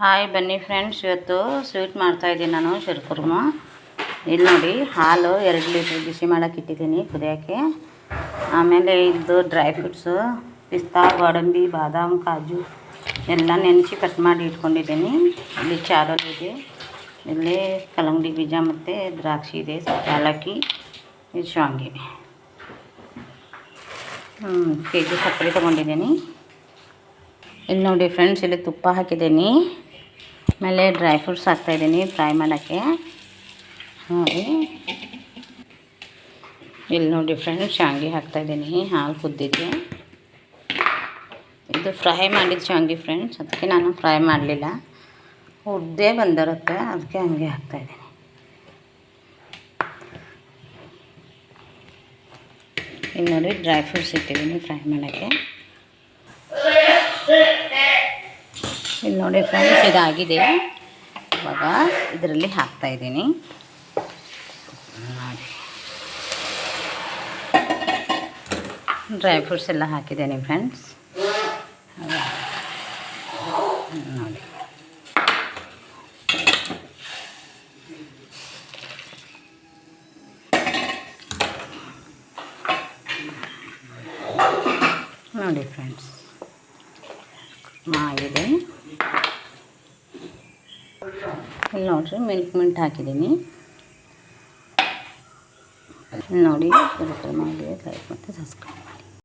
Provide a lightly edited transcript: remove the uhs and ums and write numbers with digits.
Hi ಬನ್ನಿ friends, ಇವತ್ತು sweet ಮಾಡ್ತಾಯಿದ್ದೀನಿ ನಾನು ಶಿರ್ಕುರ್ಮ. ಇಲ್ಲಿ ನೋಡಿ, ಹಾಲು 2 ಲೀಟ್ರ್ ಬಿಸಿ ಮಾಡೋಕೆ ಇಟ್ಟಿದ್ದೀನಿ ಕುದಿಯೋಕ್ಕೆ. ಆಮೇಲೆ ಇದು ಡ್ರೈ ಫ್ರೂಟ್ಸು, ಪಿಸ್ತಾ, ಗೋಡಂಬಿ, ಬಾದಾಮ್, ಕಾಜು ಎಲ್ಲ ನೆನೆಸಿ ಕಟ್ ಮಾಡಿ ಇಟ್ಕೊಂಡಿದ್ದೀನಿ. ಇಲ್ಲಿ ಚಾರೋಲ್ ಇದೆ, ಇಲ್ಲಿ ಕಲ್ಲಂಗಡಿ ಬೀಜ ಮತ್ತು ದ್ರಾಕ್ಷಿ ಇದೆ, ಏಲಕ್ಕಿ, ಇದು ಶಾವಿಗೆ, kg ಸಕ್ಕರೆ ತೊಗೊಂಡಿದ್ದೀನಿ. ಇಲ್ಲಿ ನೋಡಿ ಫ್ರೆಂಡ್ಸ್, ಇಲ್ಲಿ ತುಪ್ಪ ಹಾಕಿದ್ದೀನಿ. ಆಮೇಲೆ ಡ್ರೈ ಫ್ರೂಟ್ಸ್ ಹಾಕ್ತಾಯಿದ್ದೀನಿ ಫ್ರೈ ಮಾಡೋಕ್ಕೆ. ನೋಡಿ, ಇಲ್ಲಿ ನೋಡಿ ಫ್ರೆಂಡ್ಸ್, ಶಾವಿಗೆ ಹಾಕ್ತಾಯಿದ್ದೀನಿ. ಹಾಲು ಕುದ್ದಿದೆ. ಇದು ಫ್ರೈ ಮಾಡಿದ ಶಾವಿಗೆ ಫ್ರೆಂಡ್ಸ್, ಅದಕ್ಕೆ ನಾನು ಫ್ರೈ ಮಾಡಲಿಲ್ಲ, ಹುಡ್ದೇ ಬಂದಿರುತ್ತೆ, ಅದಕ್ಕೆ ಹಂಗೆ ಹಾಕ್ತಾಯಿದ್ದೀನಿ. ಇಲ್ಲಿ ನೋಡಿ ಡ್ರೈ ಫ್ರೂಟ್ಸ್ ಇಟ್ಟಿದ್ದೀನಿ ಫ್ರೈ ಮಾಡೋಕ್ಕೆ. ಇಲ್ಲಿ ನೋಡಿ ಫ್ರೆಂಡ್ಸ್, ಇದಾಗಿದೆ. ಇವಾಗ ಇದರಲ್ಲಿ ಹಾಕ್ತಾಯಿದ್ದೀನಿ. ನೋಡಿ, ಡ್ರೈ ಫ್ರೂಟ್ಸ್ ಎಲ್ಲ ಹಾಕಿದ್ದೀನಿ ಫ್ರೆಂಡ್ಸ್. ನೋಡಿ, ನೋಡಿ ಫ್ರೆಂಡ್ಸ್, ಆಗಿದೆ. ಇಲ್ಲಿ ನೋಡಿರಿ, ಮಿಂಟ್ ಹಾಕಿದ್ದೀನಿ. ನೋಡಿ, ಮಾಡಿ ಲೈಕ್ ಮತ್ತು ಸಬ್ಸ್ಕ್ರೈಬ್.